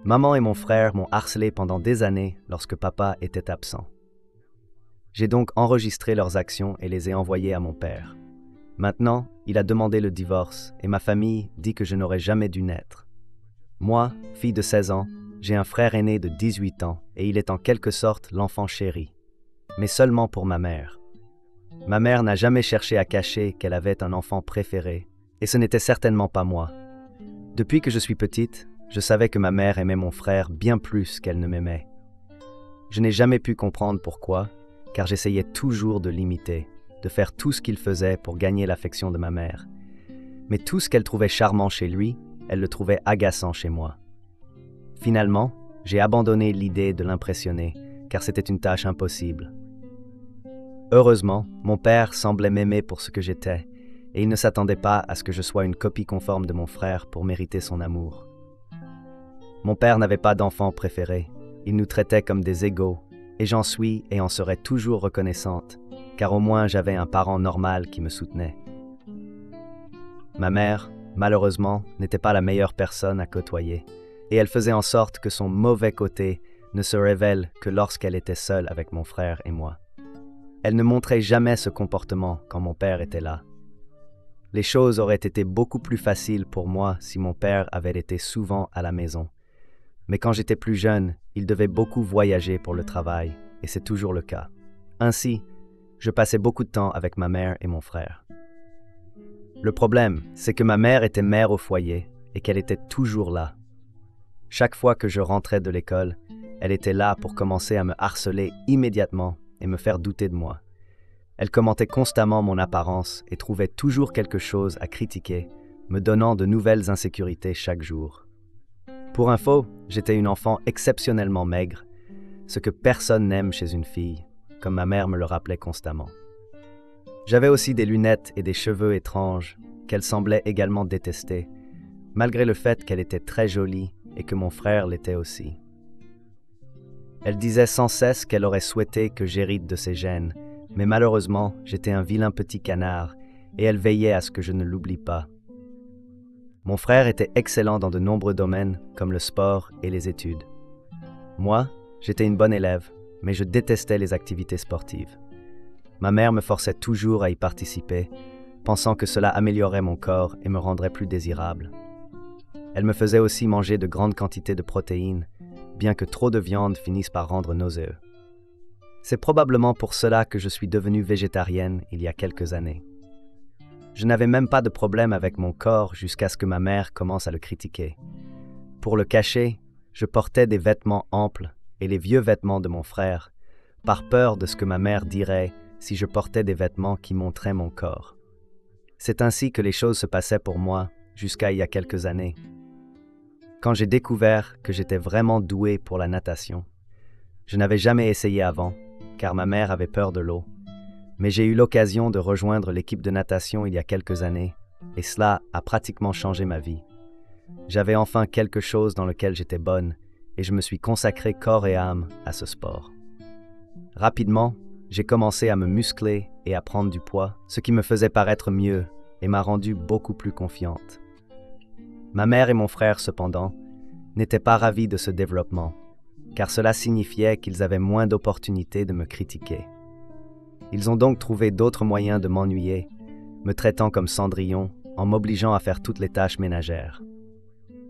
Maman et mon frère m'ont harcelé pendant des années lorsque papa était absent. J'ai donc enregistré leurs actions et les ai envoyées à mon père. Maintenant, il a demandé le divorce et ma famille dit que je n'aurais jamais dû naître. Moi, fille de 16 ans, j'ai un frère aîné de 18 ans et il est en quelque sorte l'enfant chéri. Mais seulement pour ma mère. Ma mère n'a jamais cherché à cacher qu'elle avait un enfant préféré et ce n'était certainement pas moi. Depuis que je suis petite, je savais que ma mère aimait mon frère bien plus qu'elle ne m'aimait. Je n'ai jamais pu comprendre pourquoi, car j'essayais toujours de l'imiter, de faire tout ce qu'il faisait pour gagner l'affection de ma mère. Mais tout ce qu'elle trouvait charmant chez lui, elle le trouvait agaçant chez moi. Finalement, j'ai abandonné l'idée de l'impressionner, car c'était une tâche impossible. Heureusement, mon père semblait m'aimer pour ce que j'étais, et il ne s'attendait pas à ce que je sois une copie conforme de mon frère pour mériter son amour. Mon père n'avait pas d'enfant préféré, il nous traitait comme des égaux, et j'en suis et en serai toujours reconnaissante, car au moins j'avais un parent normal qui me soutenait. Ma mère, malheureusement, n'était pas la meilleure personne à côtoyer, et elle faisait en sorte que son mauvais côté ne se révèle que lorsqu'elle était seule avec mon frère et moi. Elle ne montrait jamais ce comportement quand mon père était là. Les choses auraient été beaucoup plus faciles pour moi si mon père avait été souvent à la maison. Mais quand j'étais plus jeune, il devait beaucoup voyager pour le travail, et c'est toujours le cas. Ainsi, je passais beaucoup de temps avec ma mère et mon frère. Le problème, c'est que ma mère était mère au foyer et qu'elle était toujours là. Chaque fois que je rentrais de l'école, elle était là pour commencer à me harceler immédiatement et me faire douter de moi. Elle commentait constamment mon apparence et trouvait toujours quelque chose à critiquer, me donnant de nouvelles insécurités chaque jour. Pour info, j'étais une enfant exceptionnellement maigre, ce que personne n'aime chez une fille, comme ma mère me le rappelait constamment. J'avais aussi des lunettes et des cheveux étranges qu'elle semblait également détester, malgré le fait qu'elle était très jolie et que mon frère l'était aussi. Elle disait sans cesse qu'elle aurait souhaité que j'hérite de ses gènes, mais malheureusement, j'étais un vilain petit canard et elle veillait à ce que je ne l'oublie pas. Mon frère était excellent dans de nombreux domaines, comme le sport et les études. Moi, j'étais une bonne élève, mais je détestais les activités sportives. Ma mère me forçait toujours à y participer, pensant que cela améliorerait mon corps et me rendrait plus désirable. Elle me faisait aussi manger de grandes quantités de protéines, bien que trop de viande finisse par rendre nauséeux. C'est probablement pour cela que je suis devenue végétarienne il y a quelques années. Je n'avais même pas de problème avec mon corps jusqu'à ce que ma mère commence à le critiquer. Pour le cacher, je portais des vêtements amples et les vieux vêtements de mon frère, par peur de ce que ma mère dirait si je portais des vêtements qui montraient mon corps. C'est ainsi que les choses se passaient pour moi jusqu'à il y a quelques années. Quand j'ai découvert que j'étais vraiment douée pour la natation, je n'avais jamais essayé avant, car ma mère avait peur de l'eau. Mais j'ai eu l'occasion de rejoindre l'équipe de natation il y a quelques années, et cela a pratiquement changé ma vie. J'avais enfin quelque chose dans lequel j'étais bonne, et je me suis consacrée corps et âme à ce sport. Rapidement, j'ai commencé à me muscler et à prendre du poids, ce qui me faisait paraître mieux et m'a rendue beaucoup plus confiante. Ma mère et mon frère, cependant, n'étaient pas ravis de ce développement, car cela signifiait qu'ils avaient moins d'opportunités de me critiquer. Ils ont donc trouvé d'autres moyens de m'ennuyer, me traitant comme Cendrillon, en m'obligeant à faire toutes les tâches ménagères.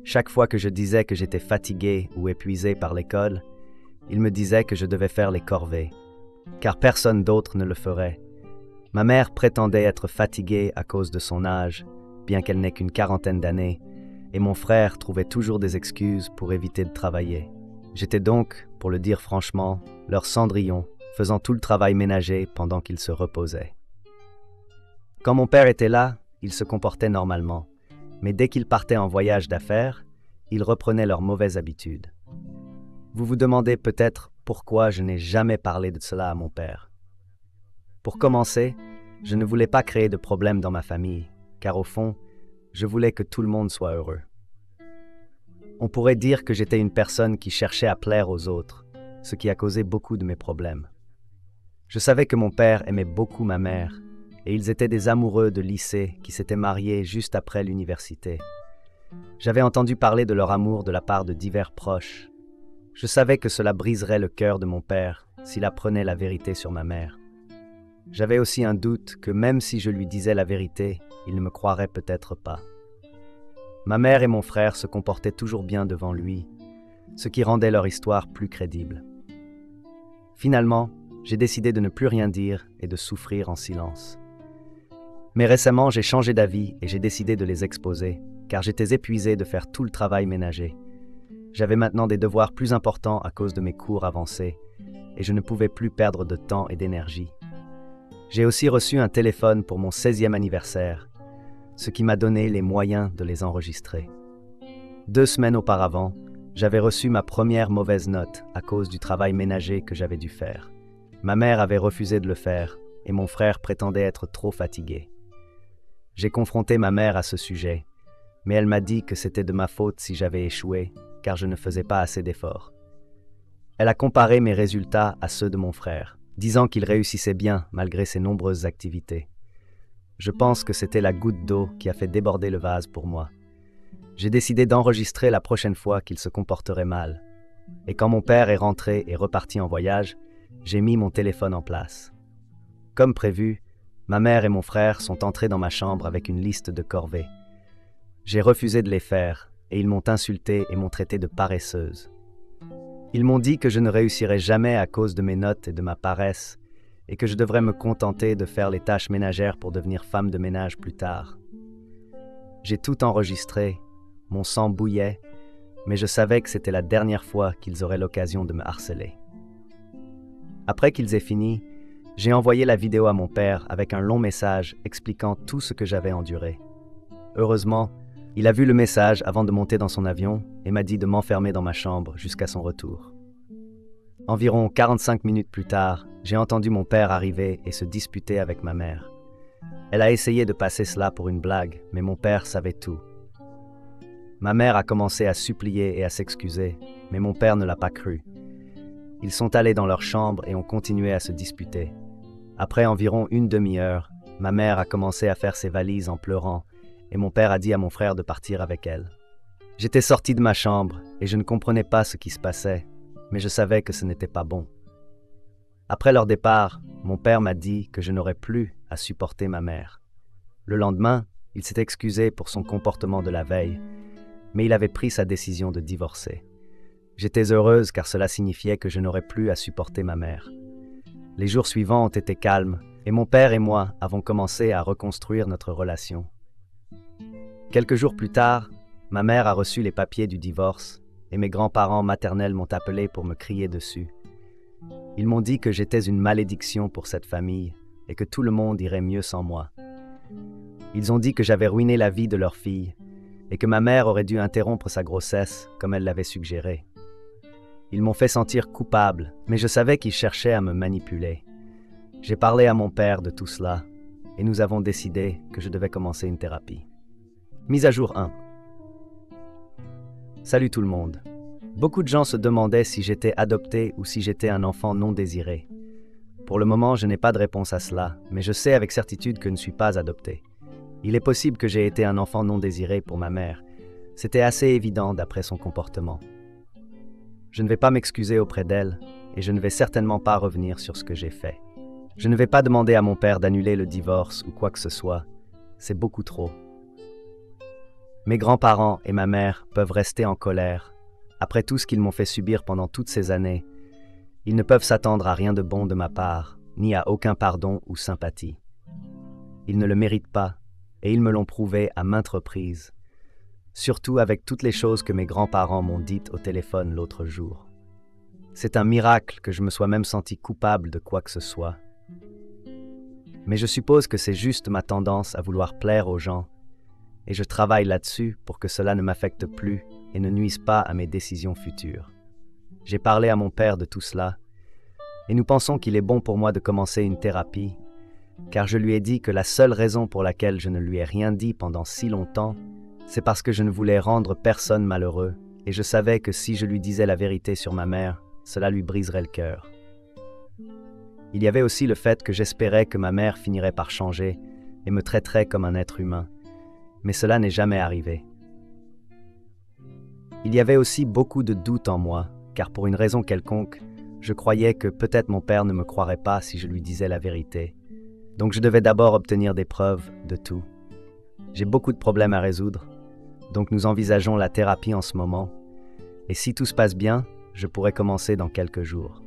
Chaque fois que je disais que j'étais fatigué ou épuisé par l'école, ils me disaient que je devais faire les corvées, car personne d'autre ne le ferait. Ma mère prétendait être fatiguée à cause de son âge, bien qu'elle n'ait qu'une quarantaine d'années, et mon frère trouvait toujours des excuses pour éviter de travailler. J'étais donc, pour le dire franchement, leur Cendrillon, faisant tout le travail ménager pendant qu'ils se reposaient. Quand mon père était là, ils se comportaient normalement, mais dès qu'ils partaient en voyage d'affaires, ils reprenaient leurs mauvaises habitudes. Vous vous demandez peut-être pourquoi je n'ai jamais parlé de cela à mon père. Pour commencer, je ne voulais pas créer de problèmes dans ma famille, car au fond, je voulais que tout le monde soit heureux. On pourrait dire que j'étais une personne qui cherchait à plaire aux autres, ce qui a causé beaucoup de mes problèmes. Je savais que mon père aimait beaucoup ma mère, et ils étaient des amoureux de lycée qui s'étaient mariés juste après l'université. J'avais entendu parler de leur amour de la part de divers proches. Je savais que cela briserait le cœur de mon père s'il apprenait la vérité sur ma mère. J'avais aussi un doute que même si je lui disais la vérité, il ne me croirait peut-être pas. Ma mère et mon frère se comportaient toujours bien devant lui, ce qui rendait leur histoire plus crédible. Finalement, j'ai décidé de ne plus rien dire et de souffrir en silence. Mais récemment, j'ai changé d'avis et j'ai décidé de les exposer, car j'étais épuisé de faire tout le travail ménager. J'avais maintenant des devoirs plus importants à cause de mes cours avancés, et je ne pouvais plus perdre de temps et d'énergie. J'ai aussi reçu un téléphone pour mon 16e anniversaire, ce qui m'a donné les moyens de les enregistrer. 2 semaines auparavant, j'avais reçu ma première mauvaise note à cause du travail ménager que j'avais dû faire. Ma mère avait refusé de le faire, et mon frère prétendait être trop fatigué. J'ai confronté ma mère à ce sujet, mais elle m'a dit que c'était de ma faute si j'avais échoué, car je ne faisais pas assez d'efforts. Elle a comparé mes résultats à ceux de mon frère, disant qu'il réussissait bien malgré ses nombreuses activités. Je pense que c'était la goutte d'eau qui a fait déborder le vase pour moi. J'ai décidé d'enregistrer la prochaine fois qu'il se comporterait mal. Et quand mon père est rentré et reparti en voyage, j'ai mis mon téléphone en place. Comme prévu, ma mère et mon frère sont entrés dans ma chambre avec une liste de corvées. J'ai refusé de les faire, et ils m'ont insulté et m'ont traité de paresseuse. Ils m'ont dit que je ne réussirais jamais à cause de mes notes et de ma paresse, et que je devrais me contenter de faire les tâches ménagères pour devenir femme de ménage plus tard. J'ai tout enregistré, mon sang bouillait, mais je savais que c'était la dernière fois qu'ils auraient l'occasion de me harceler. Après qu'ils aient fini, j'ai envoyé la vidéo à mon père avec un long message expliquant tout ce que j'avais enduré. Heureusement, il a vu le message avant de monter dans son avion et m'a dit de m'enfermer dans ma chambre jusqu'à son retour. Environ 45 minutes plus tard, j'ai entendu mon père arriver et se disputer avec ma mère. Elle a essayé de passer cela pour une blague, mais mon père savait tout. Ma mère a commencé à supplier et à s'excuser, mais mon père ne l'a pas cru. Ils sont allés dans leur chambre et ont continué à se disputer. Après environ une demi-heure, ma mère a commencé à faire ses valises en pleurant et mon père a dit à mon frère de partir avec elle. J'étais sorti de ma chambre et je ne comprenais pas ce qui se passait, mais je savais que ce n'était pas bon. Après leur départ, mon père m'a dit que je n'aurais plus à supporter ma mère. Le lendemain, il s'est excusé pour son comportement de la veille, mais il avait pris sa décision de divorcer. J'étais heureuse car cela signifiait que je n'aurais plus à supporter ma mère. Les jours suivants ont été calmes et mon père et moi avons commencé à reconstruire notre relation. Quelques jours plus tard, ma mère a reçu les papiers du divorce et mes grands-parents maternels m'ont appelé pour me crier dessus. Ils m'ont dit que j'étais une malédiction pour cette famille et que tout le monde irait mieux sans moi. Ils ont dit que j'avais ruiné la vie de leur fille et que ma mère aurait dû interrompre sa grossesse comme elle l'avait suggéré. Ils m'ont fait sentir coupable, mais je savais qu'ils cherchaient à me manipuler. J'ai parlé à mon père de tout cela et nous avons décidé que je devais commencer une thérapie. Mise à jour 1. Salut tout le monde. Beaucoup de gens se demandaient si j'étais adopté ou si j'étais un enfant non désiré. Pour le moment, je n'ai pas de réponse à cela, mais je sais avec certitude que je ne suis pas adopté. Il est possible que j'ai été un enfant non désiré pour ma mère. C'était assez évident d'après son comportement. Je ne vais pas m'excuser auprès d'elle et je ne vais certainement pas revenir sur ce que j'ai fait. Je ne vais pas demander à mon père d'annuler le divorce ou quoi que ce soit. C'est beaucoup trop. Mes grands-parents et ma mère peuvent rester en colère. Après tout ce qu'ils m'ont fait subir pendant toutes ces années, ils ne peuvent s'attendre à rien de bon de ma part, ni à aucun pardon ou sympathie. Ils ne le méritent pas, et ils me l'ont prouvé à maintes reprises, surtout avec toutes les choses que mes grands-parents m'ont dites au téléphone l'autre jour. C'est un miracle que je me sois même senti coupable de quoi que ce soit. Mais je suppose que c'est juste ma tendance à vouloir plaire aux gens, et je travaille là-dessus pour que cela ne m'affecte plus et ne nuise pas à mes décisions futures. J'ai parlé à mon père de tout cela, et nous pensons qu'il est bon pour moi de commencer une thérapie, car je lui ai dit que la seule raison pour laquelle je ne lui ai rien dit pendant si longtemps, c'est parce que je ne voulais rendre personne malheureux, et je savais que si je lui disais la vérité sur ma mère, cela lui briserait le cœur. Il y avait aussi le fait que j'espérais que ma mère finirait par changer et me traiterait comme un être humain, mais cela n'est jamais arrivé. Il y avait aussi beaucoup de doutes en moi, car pour une raison quelconque, je croyais que peut-être mon père ne me croirait pas si je lui disais la vérité. Donc je devais d'abord obtenir des preuves de tout. J'ai beaucoup de problèmes à résoudre, donc nous envisageons la thérapie en ce moment. Et si tout se passe bien, je pourrais commencer dans quelques jours.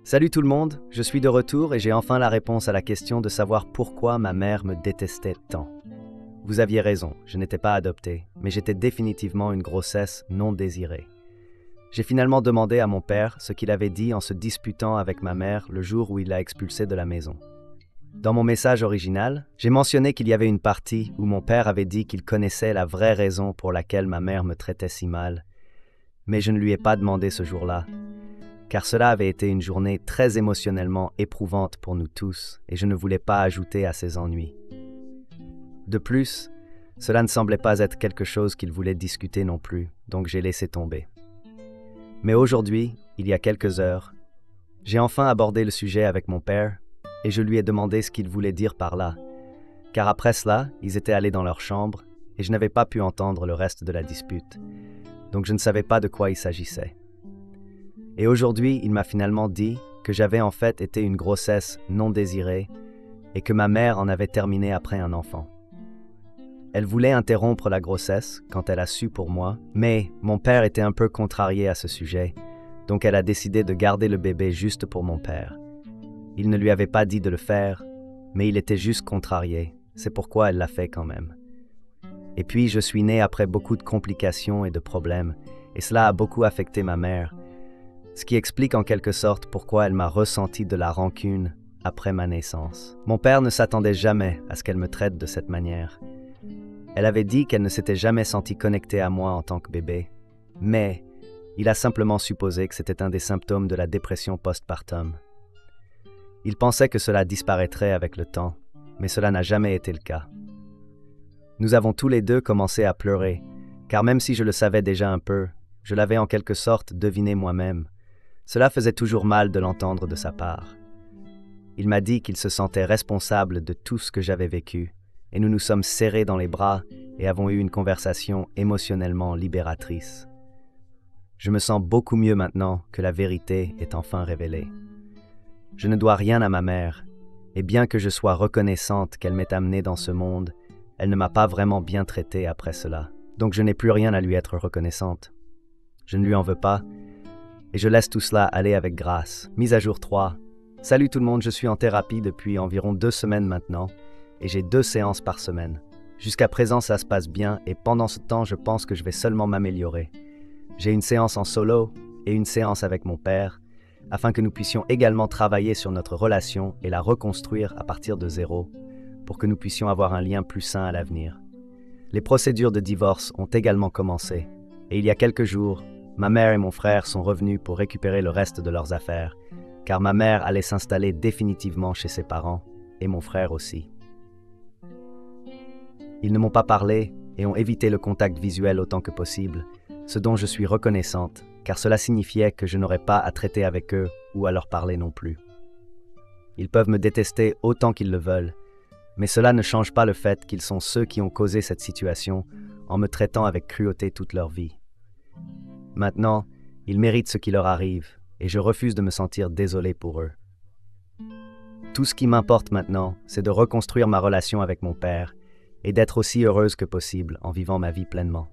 Salut tout le monde, je suis de retour et j'ai enfin la réponse à la question de savoir pourquoi ma mère me détestait tant. Vous aviez raison, je n'étais pas adopté, mais j'étais définitivement une grossesse non désirée. J'ai finalement demandé à mon père ce qu'il avait dit en se disputant avec ma mère le jour où il l'a expulsé de la maison. Dans mon message original, j'ai mentionné qu'il y avait une partie où mon père avait dit qu'il connaissait la vraie raison pour laquelle ma mère me traitait si mal, mais je ne lui ai pas demandé ce jour-là, car cela avait été une journée très émotionnellement éprouvante pour nous tous et je ne voulais pas ajouter à ses ennuis. De plus, cela ne semblait pas être quelque chose qu'il voulait discuter non plus, donc j'ai laissé tomber. Mais aujourd'hui, il y a quelques heures, j'ai enfin abordé le sujet avec mon père et je lui ai demandé ce qu'il voulait dire par là, car après cela, ils étaient allés dans leur chambre et je n'avais pas pu entendre le reste de la dispute, donc je ne savais pas de quoi il s'agissait. Et aujourd'hui, il m'a finalement dit que j'avais en fait été une grossesse non désirée et que ma mère en avait terminé après un enfant. Elle voulait interrompre la grossesse quand elle a su pour moi, mais mon père était un peu contrarié à ce sujet, donc elle a décidé de garder le bébé juste pour mon père. Il ne lui avait pas dit de le faire, mais il était juste contrarié, c'est pourquoi elle l'a fait quand même. Et puis je suis né après beaucoup de complications et de problèmes, et cela a beaucoup affecté ma mère, ce qui explique en quelque sorte pourquoi elle m'a ressenti de la rancune après ma naissance. Mon père ne s'attendait jamais à ce qu'elle me traite de cette manière. Elle avait dit qu'elle ne s'était jamais sentie connectée à moi en tant que bébé, mais il a simplement supposé que c'était un des symptômes de la dépression postpartum. Il pensait que cela disparaîtrait avec le temps, mais cela n'a jamais été le cas. Nous avons tous les deux commencé à pleurer, car même si je le savais déjà un peu, je l'avais en quelque sorte deviné moi-même. Cela faisait toujours mal de l'entendre de sa part. Il m'a dit qu'il se sentait responsable de tout ce que j'avais vécu, et nous nous sommes serrés dans les bras et avons eu une conversation émotionnellement libératrice. Je me sens beaucoup mieux maintenant que la vérité est enfin révélée. Je ne dois rien à ma mère, et bien que je sois reconnaissante qu'elle m'ait amené dans ce monde, elle ne m'a pas vraiment bien traité après cela, donc je n'ai plus rien à lui être reconnaissante. Je ne lui en veux pas, et je laisse tout cela aller avec grâce. Mise à jour 3. Salut tout le monde, je suis en thérapie depuis environ 2 semaines maintenant, et j'ai 2 séances par semaine. Jusqu'à présent, ça se passe bien, et pendant ce temps, je pense que je vais seulement m'améliorer. J'ai une séance en solo et une séance avec mon père, afin que nous puissions également travailler sur notre relation et la reconstruire à partir de zéro, pour que nous puissions avoir un lien plus sain à l'avenir. Les procédures de divorce ont également commencé, et il y a quelques jours, ma mère et mon frère sont revenus pour récupérer le reste de leurs affaires, car ma mère allait s'installer définitivement chez ses parents, et mon frère aussi. Ils ne m'ont pas parlé et ont évité le contact visuel autant que possible, ce dont je suis reconnaissante, car cela signifiait que je n'aurais pas à traiter avec eux ou à leur parler non plus. Ils peuvent me détester autant qu'ils le veulent, mais cela ne change pas le fait qu'ils sont ceux qui ont causé cette situation en me traitant avec cruauté toute leur vie. Maintenant, ils méritent ce qui leur arrive, et je refuse de me sentir désolé pour eux. Tout ce qui m'importe maintenant, c'est de reconstruire ma relation avec mon père, et d'être aussi heureuse que possible en vivant ma vie pleinement.